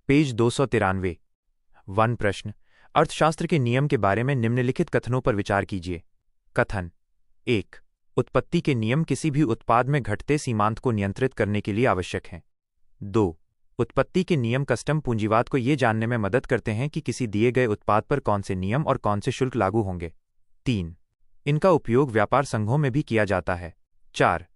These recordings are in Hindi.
पेज 293। वन प्रश्न। अर्थशास्त्र के नियम के बारे में निम्नलिखित कथनों पर विचार कीजिए। कथन 1। उत्पत्ति के नियम किसी भी उत्पाद में घटते सीमांत को नियंत्रित करने के लिए आवश्यक हैं। 2। उत्पत्ति के नियम कस्टम पूंजीवाद को ये जानने में मदद करते हैं कि किसी दिए गए उत्पाद पर कौन से नियम और कौन से शुल्क लागू होंगे। 3। इनका उपयोग व्यापार संघों में भी किया जाता है। 4।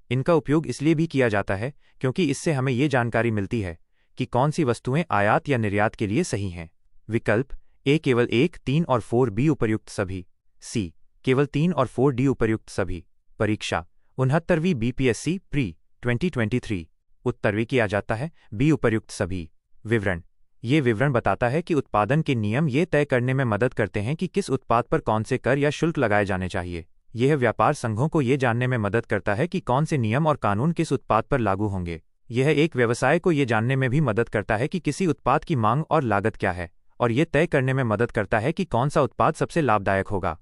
इनका उपयोग इसलिए भी किया जाता है क्योंकि इससे हमें ये जानकारी मिलती है कि कौन सी वस्तुएं आयात या निर्यात के लिए सही हैं। विकल्प ए केवल 1, 3 और 4, बी उपर्युक्त सभी, सी केवल 3 और 4, डी उपर्युक्त सभी। परीक्षा 69वीं बीपीएससी प्री 2023 उत्तर भी किया जाता है बी उपर्युक्त सभी। विवरण। ये विवरण बताता है कि उत्पादन के नियम ये तय करने में मदद करते हैं कि किस उत्पाद पर कौन से कर या शुल्क लगाए जाने चाहिए। यह व्यापार संघों को ये जानने में मदद करता है कि कौन से नियम और कानून किस उत्पाद पर लागू होंगे। यह एक व्यवसाय को ये जानने में भी मदद करता है कि किसी उत्पाद की मांग और लागत क्या है, और ये तय करने में मदद करता है कि कौन सा उत्पाद सबसे लाभदायक होगा।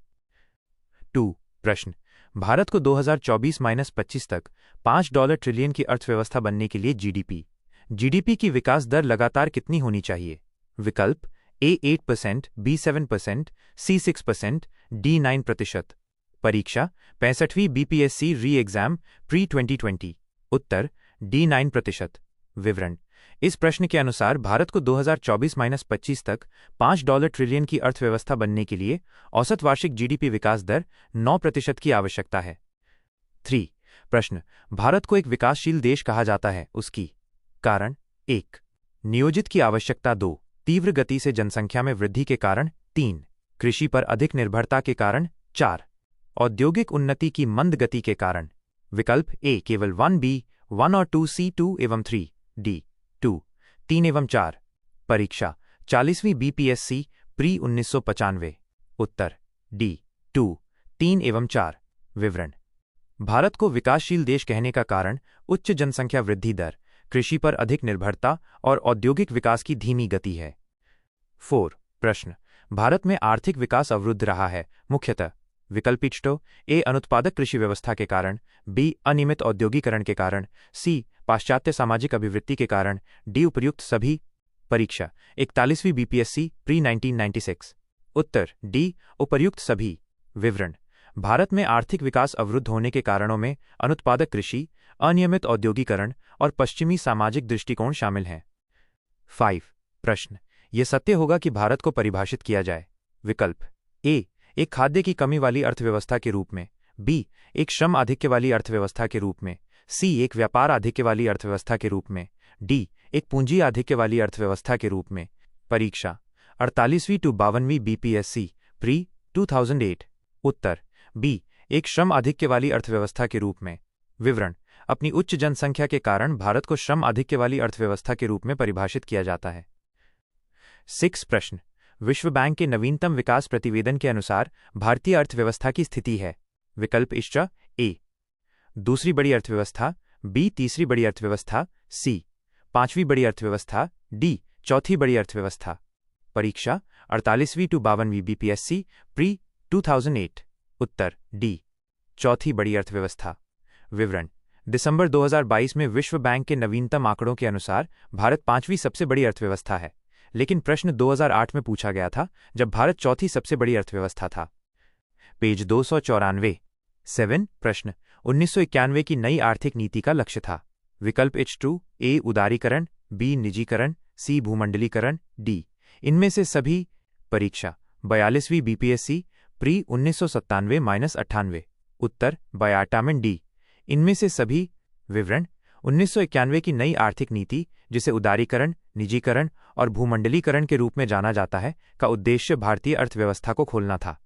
2 प्रश्न। भारत को 2024-25 तक $5 ट्रिलियन की अर्थव्यवस्था बनने के लिए जीडीपी की विकास दर लगातार कितनी होनी चाहिए। विकल्प ए 8%, बी 7%, सी 6%, डी 9%। परीक्षा 65वीं बीपीएससी री एग्जाम प्री 2020 उत्तर डी 9%। विवरण। इस प्रश्न के अनुसार भारत को 2024-25 तक $5 ट्रिलियन की अर्थव्यवस्था बनने के लिए औसत वार्षिक जीडीपी विकास दर 9% की आवश्यकता है। 3 प्रश्न। भारत को एक विकासशील देश कहा जाता है, उसकी कारण। 1। नियोजित की आवश्यकता। 2। तीव्र गति से जनसंख्या में वृद्धि के कारण। 3। कृषि पर अधिक निर्भरता के कारण। 4। औद्योगिक उन्नति की मंद गति के कारण। विकल्प ए केवल 1, बी 1 और 2, सी 2 एवं 3, डी 2, 3 एवं 4। परीक्षा 40वीं बीपीएससी प्री 1995 उत्तर डी 2, 3 एवं 4। विवरण। भारत को विकासशील देश कहने का कारण उच्च जनसंख्या वृद्धि दर, कृषि पर अधिक निर्भरता और औद्योगिक विकास की धीमी गति है। 4 प्रश्न। भारत में आर्थिक विकास अवरुद्ध रहा है, मुख्यतः। विकल्प ए अनुत्पादक कृषि व्यवस्था के कारण, बी अनियमित औद्योगिकरण के कारण, सी पाश्चात्य सामाजिक अभिवृत्ति के कारण, डी उपर्युक्त सभी। परीक्षा 41वीं बीपीएससी प्री 1996 उत्तर डी उपर्युक्त सभी। विवरण। भारत में आर्थिक विकास अवरुद्ध होने के कारणों में अनुत्पादक कृषि, अनियमित औद्योगिकरण और पश्चिमी सामाजिक दृष्टिकोण शामिल हैं। 5 प्रश्न। यह सत्य होगा कि भारत को परिभाषित किया जाए। विकल्प ए एक खाद्य की कमी वाली अर्थव्यवस्था के रूप में, बी एक श्रम आधिक्य वाली अर्थव्यवस्था के रूप में, सी एक व्यापार आधिक्य वाली अर्थव्यवस्था के रूप में, डी एक पूंजी आधिक्य वाली अर्थव्यवस्था के रूप में। परीक्षा 48वीं टू 52वीं बीपीएससी प्री 2008 उत्तर बी एक श्रम आधिक्य वाली अर्थव्यवस्था के रूप में। विवरण। अपनी उच्च जनसंख्या के कारण भारत को श्रम आधिक्य वाली अर्थव्यवस्था के रूप में परिभाषित किया जाता है। 6 प्रश्न। विश्व बैंक के नवीनतम विकास प्रतिवेदन के अनुसार भारतीय अर्थव्यवस्था की स्थिति है। विकल्प ए दूसरी बड़ी अर्थव्यवस्था, बी तीसरी बड़ी अर्थव्यवस्था, सी पांचवी बड़ी अर्थव्यवस्था, डी चौथी बड़ी अर्थव्यवस्था। परीक्षा 48वीं टू 52वीं बीपीएससी प्री 2008 उत्तर डी चौथी बड़ी अर्थव्यवस्था। विवरण। दिसंबर 2022 में विश्व बैंक के नवीनतम आंकड़ों के अनुसार भारत पांचवी सबसे बड़ी अर्थव्यवस्था है, लेकिन प्रश्न 2008 में पूछा गया था जब भारत चौथी सबसे बड़ी अर्थव्यवस्था था। पेज 294। 7 प्रश्न। 1991 की नई आर्थिक नीति का लक्ष्य था। विकल्प ए उदारीकरण, बी निजीकरण, सी भूमंडलीकरण, डी इनमें से सभी। परीक्षा 42वीं बीपीएससी प्री 1997-98 उत्तर बायाटामिन डी इनमें से सभी। विवरण। 1991 की नई आर्थिक नीति, जिसे उदारीकरण, निजीकरण और भूमंडलीकरण के रूप में जाना जाता है, का उद्देश्य भारतीय अर्थव्यवस्था को खोलना था।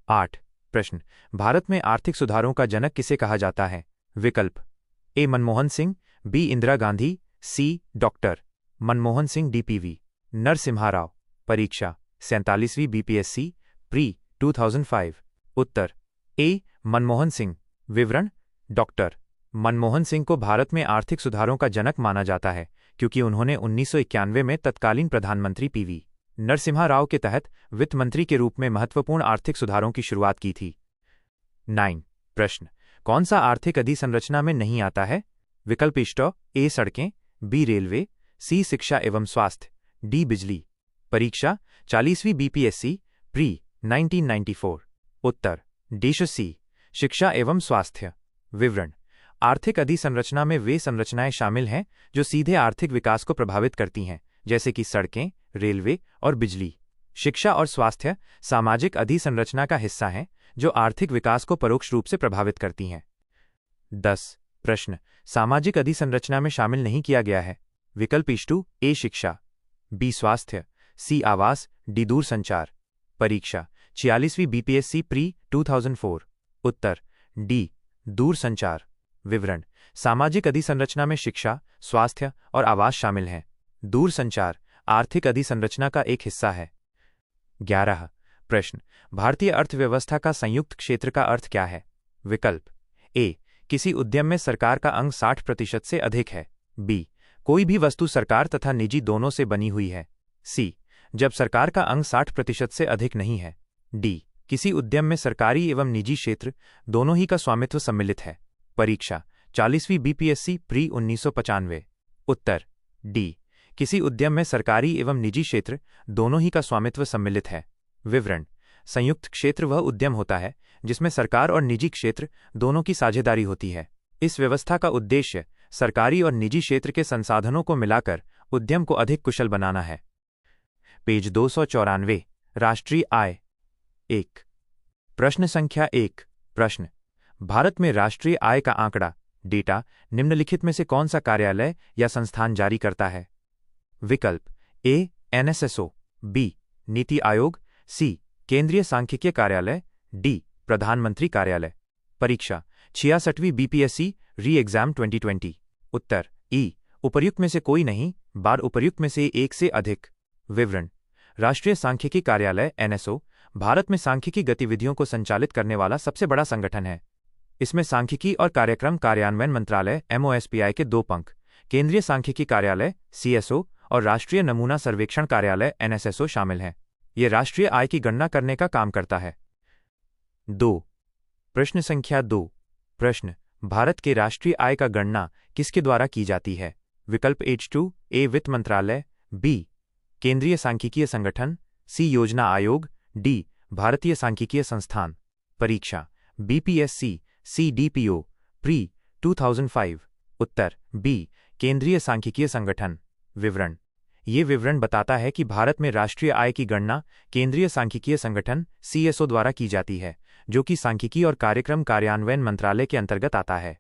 8 प्रश्न। भारत में आर्थिक सुधारों का जनक किसे कहा जाता है। विकल्प ए मनमोहन सिंह, बी इंदिरा गांधी, सी डॉक्टर मनमोहन सिंह, डीपीवी नरसिम्हा राव। परीक्षा 47वीं बीपीएससी प्री 2005 उत्तर ए मनमोहन सिंह। विवरण। डॉक्टर मनमोहन सिंह को भारत में आर्थिक सुधारों का जनक माना जाता है क्योंकि उन्होंने 1991 में तत्कालीन प्रधानमंत्री पीवी नरसिम्हा राव के तहत वित्त मंत्री के रूप में महत्वपूर्ण आर्थिक सुधारों की शुरुआत की थी। 9 प्रश्न। कौन सा आर्थिक अधिसंरचना में नहीं आता है। विकल्प ए सड़कें, बी रेलवे, सी शिक्षा एवं स्वास्थ्य, डी बिजली। परीक्षा 40वीं बीपीएससी प्री 1994। उत्तर डेश सी शिक्षा एवं स्वास्थ्य। विवरण। आर्थिक अधीसंरचना में वे संरचनाएं शामिल हैं जो सीधे आर्थिक विकास को प्रभावित करती हैं, जैसे कि सड़कें, रेलवे और बिजली। शिक्षा और स्वास्थ्य सामाजिक अधीसंरचना का हिस्सा हैं जो आर्थिक विकास को परोक्ष रूप से प्रभावित करती हैं। 10 प्रश्न सामाजिक अधीसंरचना में शामिल नहीं किया गया है। विकल्प ईष्टू ए शिक्षा, बी स्वास्थ्य, सी आवास, डी दूरसंचार। परीक्षा 46वीं बीपीएससी प्री 2004। उत्तर डी दूरसंचार। विवरण। सामाजिक अधीसंरचना में शिक्षा, स्वास्थ्य और आवास शामिल हैं। दूरसंचार आर्थिक अधीसंरचना का एक हिस्सा है। 11 प्रश्न भारतीय अर्थव्यवस्था का संयुक्त क्षेत्र का अर्थ क्या है। विकल्प ए किसी उद्यम में सरकार का अंग 60% से अधिक है। बी कोई भी वस्तु सरकार तथा निजी दोनों से बनी हुई है। सी जब सरकार का अंग 60% से अधिक नहीं है। डी किसी उद्यम में सरकारी एवं निजी क्षेत्र दोनों ही का स्वामित्व सम्मिलित है। परीक्षा 40वीं बीपीएससी प्री 1995। उत्तर डी किसी उद्यम में सरकारी एवं निजी क्षेत्र दोनों ही का स्वामित्व सम्मिलित है। विवरण। संयुक्त क्षेत्र वह उद्यम होता है जिसमें सरकार और निजी क्षेत्र दोनों की साझेदारी होती है। इस व्यवस्था का उद्देश्य सरकारी और निजी क्षेत्र के संसाधनों को मिलाकर उद्यम को अधिक कुशल बनाना है। पेज 294 राष्ट्रीय आय। 1 प्रश्न संख्या 1 प्रश्न भारत में राष्ट्रीय आय का आंकड़ा डेटा निम्नलिखित में से कौन सा कार्यालय या संस्थान जारी करता है। विकल्प ए एनएसएसओ, बी नीति आयोग, सी केंद्रीय सांख्यिकीय कार्यालय, डी प्रधानमंत्री कार्यालय। परीक्षा 66वीं बीपीएससी री एग्जाम 2020। उत्तर ई उपर्युक्त में से कोई नहीं, बार उपर्युक्त में से एक से अधिक। विवरण। राष्ट्रीय सांख्यिकी कार्यालय एनएसओ भारत में सांख्यिकी गतिविधियों को संचालित करने वाला सबसे बड़ा संगठन है। इसमें सांख्यिकी और कार्यक्रम कार्यान्वयन मंत्रालय एमओएसपीआई के 2 पंख, केंद्रीय सांख्यिकी कार्यालय सीएसओ और राष्ट्रीय नमूना सर्वेक्षण कार्यालय एनएसएसओ शामिल हैं। ये राष्ट्रीय आय की गणना करने का काम करता है। 2 प्रश्न संख्या 2 प्रश्न भारत के राष्ट्रीय आय का गणना किसके द्वारा की जाती है। विकल्प H2 ए वित्त मंत्रालय, बी केंद्रीय सांख्यिकीय संगठन, सी योजना आयोग, डी भारतीय सांख्यिकीय संस्थान। परीक्षा बीपीएससी CDPO प्री 2005। उत्तर बी केंद्रीय सांख्यिकीय संगठन। विवरण। ये विवरण बताता है कि भारत में राष्ट्रीय आय की गणना केंद्रीय सांख्यिकीय संगठन CSO द्वारा की जाती है, जो कि सांख्यिकी और कार्यक्रम कार्यान्वयन मंत्रालय के अंतर्गत आता है।